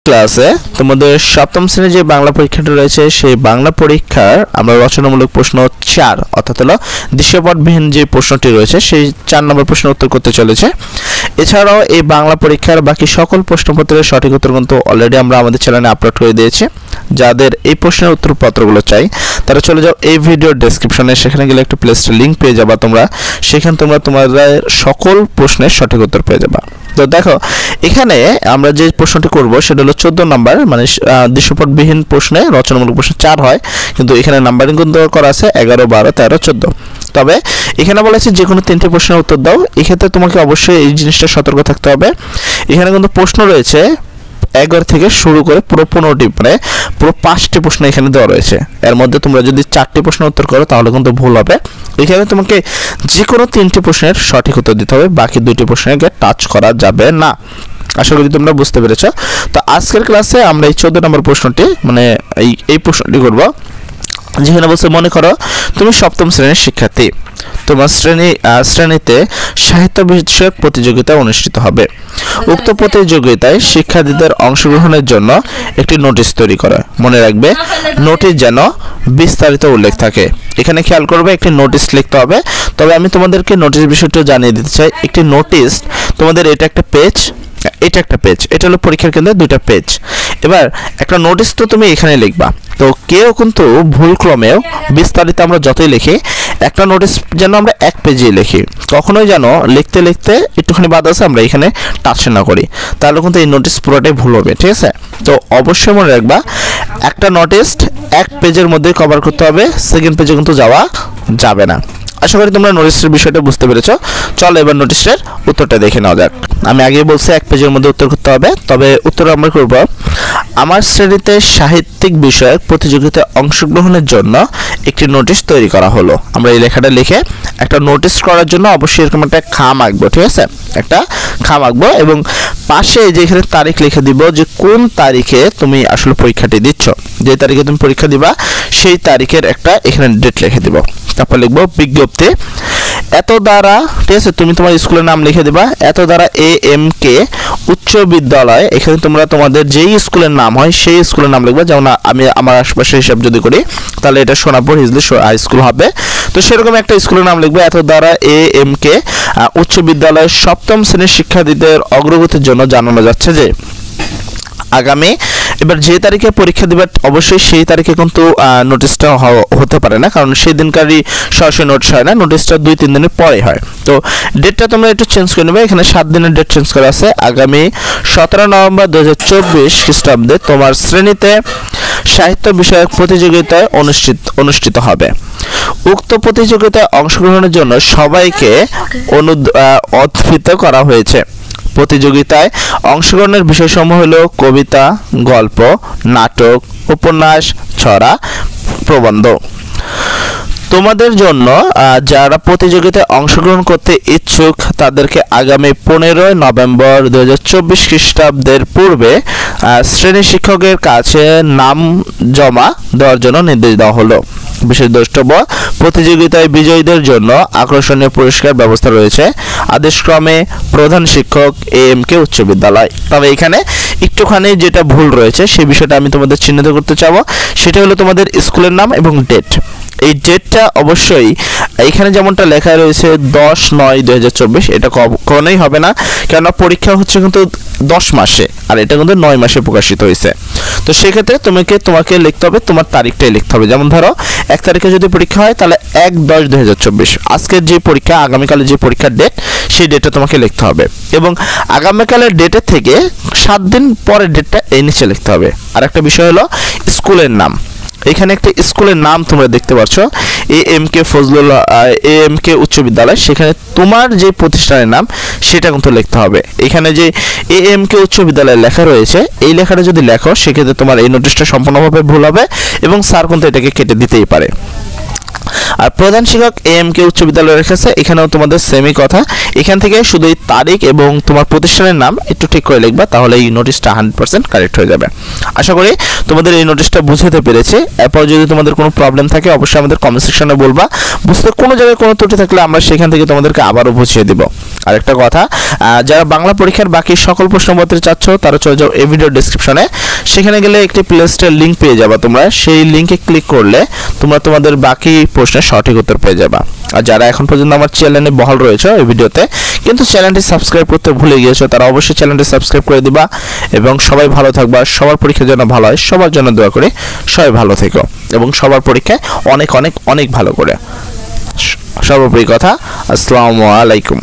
ক্লাসে তোমাদের সপ্তম শ্রেণীর যে বাংলা পরীক্ষাটা রয়েছে সেই বাংলা পরীক্ষার আমরা রচনামূলক প্রশ্ন 4 অর্থাৎ হলো দৃশ্যপটবিহীন যে প্রশ্নটি রয়েছে সেই 4 নম্বর প্রশ্নের উত্তর করতে চলেছে। এছাড়াও এই বাংলা পরীক্ষার বাকি সকল প্রশ্নপত্রের সঠিক উত্তর কিন্তু অলরেডি আমরা আমাদের চ্যানেলে আপলোড করে দিয়েছি। যাদের এই প্রশ্নের উত্তরপত্রগুলো চাই তারা চলে যাও এই ভিডিওর ডেসক্রিপশনে, সেখানে গেলে একটা প্লেলিস্টের লিংক পেয়ে যাবা তোমরা, সেখানে তোমরা তোমাদের সকল প্রশ্নের সঠিক উত্তর পেয়ে যাবা। তো দেখো এখানে আমরা যে প্রশ্নটি করব সেটা হলো 14 নাম্বার, মানে দৃশ্যপটবিহীন প্রশ্নে রচনামূলক প্রশ্ন 4 হয়, কিন্তু এখানে নাম্বারিং কিন্তু করা আছে 11, 12, 13, 14। তবে এখানে বলা আছে যে কোনো 3টি প্রশ্নের উত্তর দাও। এক্ষেত্রে তোমাকে অবশ্যই এই জিনিসটা সতর্ক থাকতে হবে। এখানে কিন্তু প্রশ্ন রয়েছে 11 থেকে শুরু করে পুরো 15টি, মানে পুরো 5টি প্রশ্ন এখানে দেওয়া রয়েছে। এর মধ্যে তোমরা যদি 4টি প্রশ্ন উত্তর করো তাহলে কিন্তু ভুল হবে। এখানে তোমাকে যে কোনো 3টি প্রশ্নের সঠিক উত্তর দিতে হবে, বাকি 2টি প্রশ্নকে টাচ করা যাবে না। আশা করি তোমরা বুঝতে পেরেছো। তো আজকের ক্লাসে আমরা এই 14 নম্বর প্রশ্নটি, মানে এই প্রশ্নটি করব, যেখানে বলছে মনে করো তুমি সপ্তম শ্রেণীর শিক্ষার্থী, তোমার শ্রেণীতে সাহিত্য বিষয়ক প্রতিযোগিতা অনুষ্ঠিত হবে। উক্ত প্রতিযোগিতায় শিক্ষার্থীদের অংশগ্রহণের জন্য একটি নোটিশ তৈরি করো। মনে রাখবে নোটিশ যেন বিস্তারিত উল্লেখ থাকে। এখানে খেয়াল করবে একটি নোটিশ লিখতে হবে। তবে আমি তোমাদেরকে নোটিশ বিষয়টা জানিয়ে দিতে চাই। একটি নোটিশ তোমাদের এটা একটা পেজ, এটা একটা পেজ, এটা হলো পরীক্ষার কেন্দ্রে 2টা পেজ। এবার একটা নোটিশ তো তুমি এখানে লিখবা, তো কেউ কিন্তু ভুলক্রমেও বিস্তারিত আমরা যতই লিখি একটা নোটিশ যেন আমরা এক পেজে লিখি, কখনোই যেন লিখতে লিখতে একটুখানি বাদ আছে আমরা এখানে টাচ না করি, তাহলে কিন্তু এই নোটিশ পুরোটাই ভুল হবে। ঠিক আছে, তো অবশ্যই মনে রাখবা একটা নোটিশ এক পেজের মধ্যে কভার করতে হবে, সেকেন্ড পেজে কিন্তু যাওয়া যাবে না। আশা করি তোমরা নোটিশের বিষয়টা বুঝতে পেরেছো। চলো এবার নোটিশের উত্তরটা দেখে নেওয়া যাক। আমি আগে বলছি এক পেজের মধ্যে উত্তর করতে হবে, তবে উত্তর আমরা করব আমার শ্রেণীতে সাহিত্যিক বিষয়ক প্রতিযোগিতায় অংশগ্রহণের জন্য একটি নোটিশ তৈরি করা হলো। আমরা এই লেখাটা লিখে একটা নোটিশ করার জন্য অবশ্যই এরকম একটা খাম আঁকবো। ঠিক আছে, একটা খাম আঁকবো এবং পাশে যে এখানে তারিখ লিখে দিব যে কোন তারিখে তুমি আসলে পরীক্ষাটি দিচ্ছ, যে তারিখে তুমি পরীক্ষা দিবা সেই তারিখের একটা এখানে ডেট লিখে দিব। তারপর লিখবো বিজ্ঞপ্তি এত দ্বারা, ঠিক আছে, তুমি তোমার স্কুলের নাম লিখে দিবা। এত দ্বারা AMK উচ্চ বিদ্যালয়, এখানে তোমরা তোমাদের যেই স্কুলের নাম হয় সেই স্কুলের নাম লিখবা। যেমন আমি আমার আশেপাশে হিসাব যদি করি তাহলে এটা সোনাপুর হিজলি হাই স্কুল হবে, তো সেরকম একটা স্কুলের নাম লিখবে। এত দ্বারা AMK উচ্চ বিদ্যালয়ের সপ্তম শ্রেণীর শিক্ষার্থীদের অগ্রগতির জন্য জানানো যাচ্ছে যে আগামী, এবার যে তারিখে পরীক্ষা দিবে অবশ্যই সেই তারিখে কিন্তু নোটিশটা হতে পারে না, কারণ সেই দিনকারই সরাসরি নোটিশ হয় না, নোটিশটা 2-3 দিনের পরে হয়। তো ডেটটা তোমরা একটু চেঞ্জ করে নেবে। এখানে 7 দিনের ডেট চেঞ্জ করা আছে। আগামী 17 নভেম্বর 2024 খ্রিস্টাব্দে তোমার শ্রেণীতে সাহিত্য বিষয়ক প্রতিযোগিতায় অনুষ্ঠিত হবে। উক্ত প্রতিযোগিতায় অংশগ্রহণের জন্য সবাইকে উদ্বুদ্ধ করা হয়েছে। প্রতিযোগিতায় অংশগ্রহণের বিষয়সমূহ হলো কবিতা, গল্প, নাটক, উপন্যাস, ছড়া, প্রবন্ধ। তোমাদের জন্য যারা প্রতিযোগিতায় অংশগ্রহণ করতে ইচ্ছুক তাদেরকে আগামী 15 নভেম্বর 2024 খ্রিস্টাব্দের পূর্বে শ্রেণী শিক্ষকের কাছে নাম জমা দেওয়ার জন্য নির্দেশ দেওয়া হলো। বিশেষ দ্রষ্টব্য প্রতিযোগিতায় বিজয়ীদের জন্য আকর্ষণীয় পুরস্কার ব্যবস্থা রয়েছে। আদেশক্রমে প্রধান শিক্ষক AMK উচ্চ বিদ্যালয়। তবে এখানে একটুখানি যেটা ভুল রয়েছে সেই বিষয়টা আমি তোমাদের চিহ্নিত করতে চাবো, সেটা হলো তোমাদের স্কুলের নাম এবং ডেট। এই ডেটটা অবশ্যই এখানে যেমনটা লেখা রয়েছে 10-9-2024, এটা কখনোই হবে না, কেননা পরীক্ষা হচ্ছে কিন্তু 10 মাসে আর এটা কিন্তু 9 মাসে প্রকাশিত হয়েছে। তো সেক্ষেত্রে তোমাকে লিখতে হবে তোমার তারিখটাই লিখতে হবে। যেমন ধরো 1 তারিখে যদি পরীক্ষা হয় তাহলে 1-10-2024, আজকের যে পরীক্ষা আগামীকালের যে পরীক্ষার ডেট সেই ডেটটা তোমাকে লিখতে হবে এবং আগামীকালের ডেটের থেকে 7 দিন পরের ডেটটা এই নিচে লিখতে হবে। আর একটা বিষয় হলো স্কুলের নাম। এখানে একটা স্কুলের নাম তোমরা দেখতে পাচ্ছ AMK উচ্চ বিদ্যালয়, সেখানে তোমার যে প্রতিষ্ঠানের নাম সেটা কিন্তু লিখতে হবে। এখানে যে AMK উচ্চ বিদ্যালয় লেখা রয়েছে এই লেখাটা যদি লেখো সেক্ষেত্রে তোমার এই নোটিশটা সম্পূর্ণভাবে ভুল হবে এবং স্যার কিন্তু এটাকে কেটে দিতেই পারে। আর প্রধান শিক্ষক AM কে উচ্চ বিদ্যালয়ে রেখেছে, এখানেও তোমাদের সেমই কথা। এখান থেকে শুধু এই তারিখ এবং তোমার প্রতিষ্ঠানের নাম একটু ঠিক করে লিখবা, তাহলে এই নোটিশটা 100% কারেক্ট হয়ে যাবে। আশা করি তোমাদের এই নোটিশটা বুঝতে পেরেছি। এরপর যদি তোমাদের কোনো প্রবলেম থাকে অবশ্যই আমাদের কমেন্ট সেকশনে বলবা। বুঝতে কোনো জায়গায় কোনো ত্রুটি থাকলে আমরা সেখান থেকে তোমাদেরকে আবারও বুঝিয়ে দিব। আরেকটা কথা, যারা বাংলা পরীক্ষার বাকি সকল প্রশ্নপত্র চাচ্ছ তারা চলে যাও এই ভিডিও ডেসক্রিপশনে, সেখানে গেলে একটি প্লেলিস্টের লিঙ্ক পেয়ে যাবা তোমরা। সেই লিঙ্কে ক্লিক করলে তোমরা তোমাদের বাকি প্রশ্নের সঠিক উত্তর পেয়ে যাবা। আর যারা এখন পর্যন্ত আমার চ্যানেলে বহাল রয়েছে এই ভিডিওতে কিন্তু চ্যানেলটি সাবস্ক্রাইব করতে ভুলে গিয়েছো, তারা অবশ্যই চ্যানেলটি সাবস্ক্রাইব করে দিবা। এবং সবাই ভালো থাকবা, সবার পরীক্ষার জন্য ভালো হয়, সবার জন্য দোয়া করি সবাই ভালো থেকো এবং সবার পরীক্ষায় অনেক অনেক অনেক ভালো করে। সর্বোপরি কথা, আসসালামু আলাইকুম।